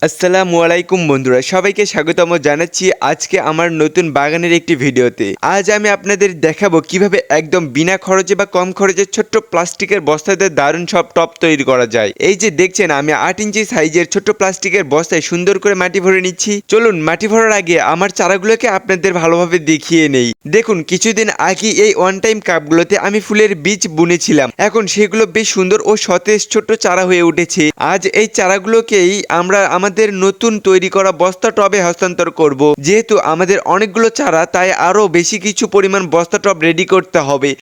আসসালামু আলাইকুম বন্ধুরা, সবাইকে স্বাগতম জানাচ্ছি আজকে আমার নতুন বাগানের একটি ভিডিওতে। আজ আমি আপনাদের দেখাবো কিভাবে একদম বিনা খরচে বা কম খরচে ছোট্ট প্লাস্টিকের বস্তাতে দারুণ সব টব তৈরি করা যায়। এই যে দেখছেন, আমি 8 ইঞ্চি সাইজের ছোট্ট প্লাস্টিকের বস্তায় সুন্দর করে মাটি ভরে নিচ্ছি। চলুন মাটি ভরার আগে আমার চারাগুলোকে আপনাদের ভালোভাবে দেখিয়ে নেই। দেখুন, কিছুদিন আগে এই ওয়ান টাইম কাপগুলোতে আমি ফুলের বীজ বুনেছিলাম। এখন সেগুলো বেশ সুন্দর ও সতেজ ছোট্ট চারা হয়ে উঠেছে। আজ এই চারাগুলোকেই আমরা আমাদের নতুন তৈরি করা বস্তা টবে হস্তান্তর করব। যেহেতু আমাদের অনেকগুলো চারা, তাই আরো বেশি কিছু পরিমাণ বস্তা টব রেডি করতে হবে।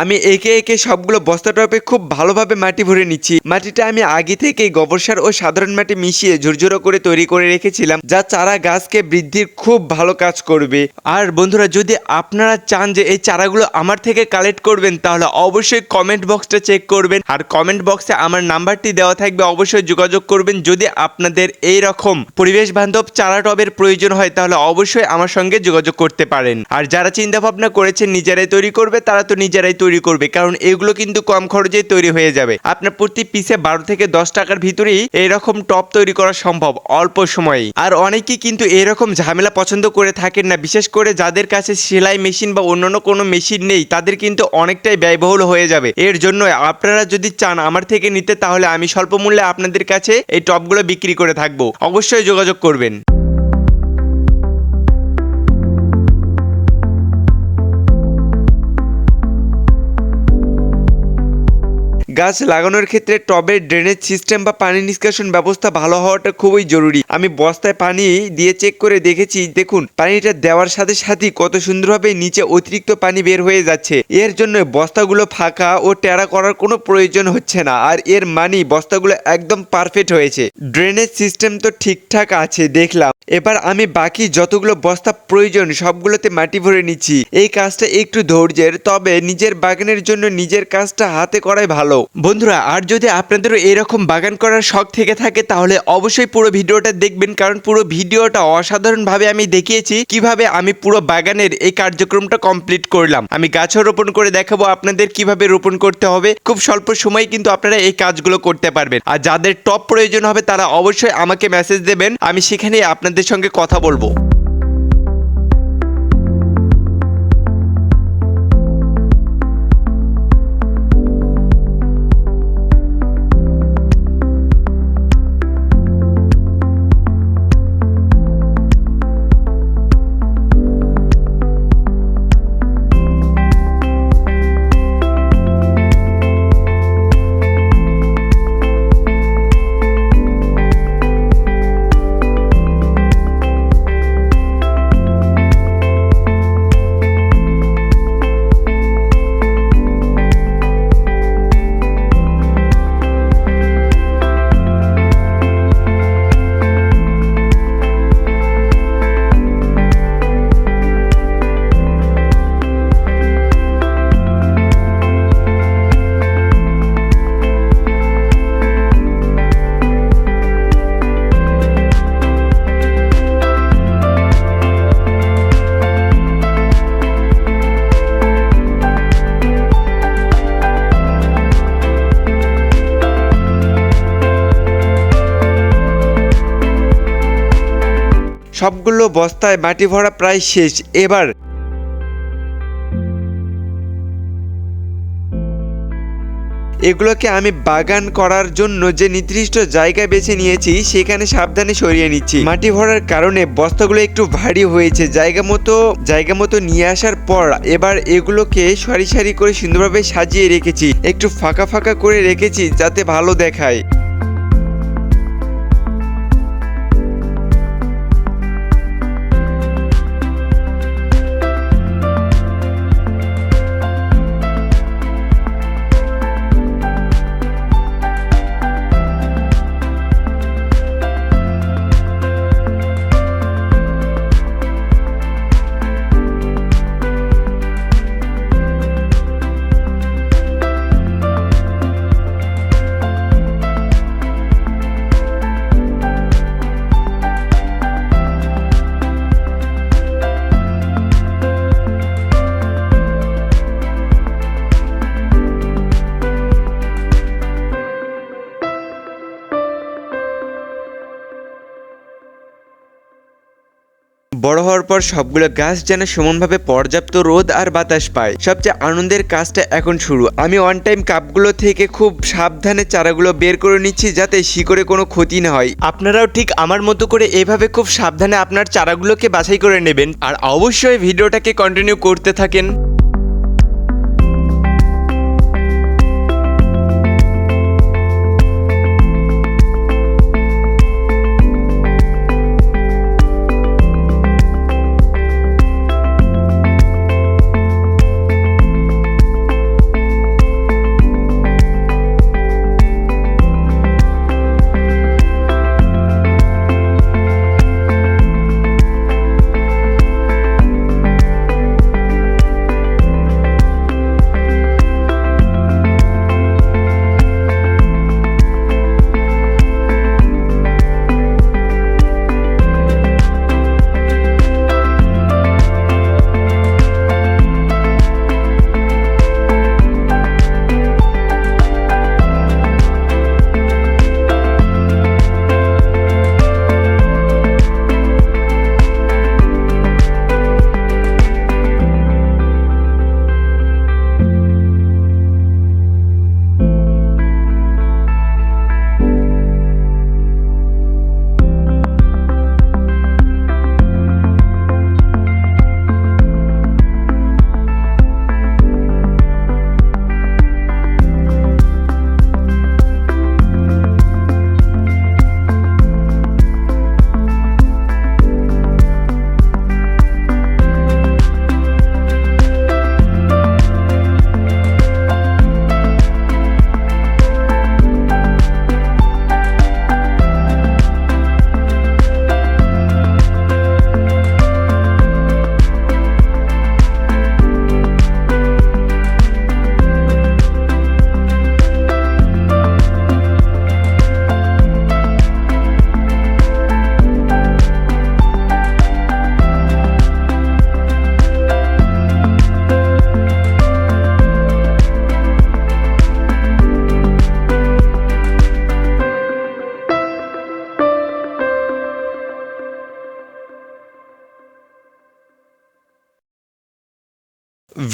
আমি একে একে সবগুলো বস্তা টবে খুব ভালোভাবে মাটি ভরে নিচ্ছি। মাটিটা আমি আগে থেকেই গোবর সার ও সাধারণ মাটি মিশিয়ে ঝুরঝুরো করে তৈরি করে রেখেছিলাম, যা চারা গাছকে বৃদ্ধির খুব ভালো কাজ করবে। আর বন্ধুরা, যদি আপনারা চান যে এই চারাগুলো আমার থেকে কালেক্ট করবেন, তাহলে অবশ্যই কমেন্ট বক্সটা চেক করবেন। আর কমেন্ট বক্সে আমার নাম্বারটি দেওয়া থাকবে, অবশ্যই যোগাযোগ করবেন। যদি আপনাদের এই রকম পরিবেশ বান্ধব চারা টবের প্রয়োজন হয়, তাহলে অবশ্যই আমার সঙ্গে যোগাযোগ করতে পারেন। আর যারা চিন্তা ভাবনা করেছেন নিজেরাই তৈরি করবে, তারা তো নিজেরাই তৈরি করবে, কারণ এগুলো কিন্তু কম খরচেই তৈরি হয়ে যাবে। আপনার প্রতি পিসে 12 থেকে 10 টাকার ভিতরেই এইরকম টপ তৈরি করা সম্ভব অল্প সময়ে। আর অনেকেই কিন্তু এরকম ঝামেলা পছন্দ করে থাকেন না, বিশেষ করে যাদের কাছে সেলাই মেশিন বা অন্যান্য কোনো মেশিন নেই, তাদের কিন্তু অনেকটাই ব্যয়বহুল হয়ে যাবে। এর জন্য আপনারা যদি চান আমার থেকে নিতে, তাহলে আমি স্বল্প মূল্যে আপনাদের কাছে এই টপগুলো বিক্রি করে থাকবো। অবশ্যই যোগাযোগ করবেন। গাছ লাগানোর ক্ষেত্রে টবের ড্রেনেজ সিস্টেম বা পানি নিষ্কাশন ব্যবস্থা ভালো হওয়াটা খুবই জরুরি। আমি বস্তায় পানি দিয়ে চেক করে দেখেছি। দেখুন, পানিটা দেওয়ার সাথে সাথেই কত সুন্দরভাবে নিচে অতিরিক্ত পানি বের হয়ে যাচ্ছে। এর জন্য বস্তাগুলো ফাঁকা ও টেরা করার কোনো প্রয়োজন হচ্ছে না। আর এর মানে বস্তাগুলো একদম পারফেক্ট হয়েছে। ড্রেনেজ সিস্টেম তো ঠিকঠাক আছে দেখলাম। এবার আমি বাকি যতগুলো বস্তা প্রয়োজন সবগুলোতে মাটি ভরে নিচ্ছি। এই কাজটা একটু ধৈর্যের, তবে নিজের বাগানের জন্য নিজের কাজটা হাতে করাই ভালো। বন্ধুরা, আর যদি আপনাদেরও এরকম বাগান করার শখ থেকে থাকে, তাহলে অবশ্যই পুরো ভিডিওটা দেখবেন, কারণ পুরো ভিডিওটা অসাধারণভাবে আমি দেখিয়েছি কিভাবে আমি পুরো বাগানের এই কার্যক্রমটা কমপ্লিট করলাম। আমি গাছও রোপণ করে দেখাবো আপনাদের কিভাবে রোপণ করতে হবে। খুব স্বল্প সময়ে কিন্তু আপনারা এই কাজগুলো করতে পারবেন। আর যাদের টপ প্রয়োজন হবে, তারা অবশ্যই আমাকে মেসেজ দেবেন, আমি সেখানে আপনাদের সঙ্গে কথা বলবো। সবগুলো বস্তায় মাটি ভরা প্রায় শেষ। এবার এগুলোকে আমি বাগান করার জন্য যে নির্দিষ্ট জায়গা বেছে নিয়েছি, সেখানে সাবধানে সরিয়ে নিচ্ছি। মাটি ভরার কারণে বস্তাগুলো একটু ভারী হয়েছে। জায়গা মতো নিয়ে আসার পর এবার এগুলোকে সারি সারি করে সুন্দরভাবে সাজিয়ে রেখেছি। একটু ফাঁকা ফাঁকা করে রেখেছি যাতে ভালো দেখায়। বড় হওয়ার পর সবগুলো গাছ যেন সমানভাবে পর্যাপ্ত রোদ আর বাতাস পায়। সবচেয়ে আনন্দের কাজটা এখন শুরু। আমি অন টাইম কাপগুলো থেকে খুব সাবধানে চারাগুলো বের করে নিচ্ছি যাতে শিকড়ে কোনো ক্ষতি না হয়। আপনারাও ঠিক আমার মতো করে এভাবে খুব সাবধানে আপনার চারাগুলোকে বাছাই করে নেবেন আর অবশ্যই ভিডিওটাকে কন্টিনিউ করতে থাকেন।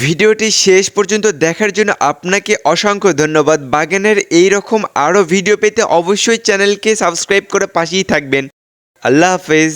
ভিডিওটি শেষ পর্যন্ত দেখার জন্য আপনাকে অসংখ্য ধন্যবাদ। বাগানের এইরকম আরও ভিডিও পেতে অবশ্যই চ্যানেলকে সাবস্ক্রাইব করে পাশেই থাকবেন। আল্লাহ হাফেজ।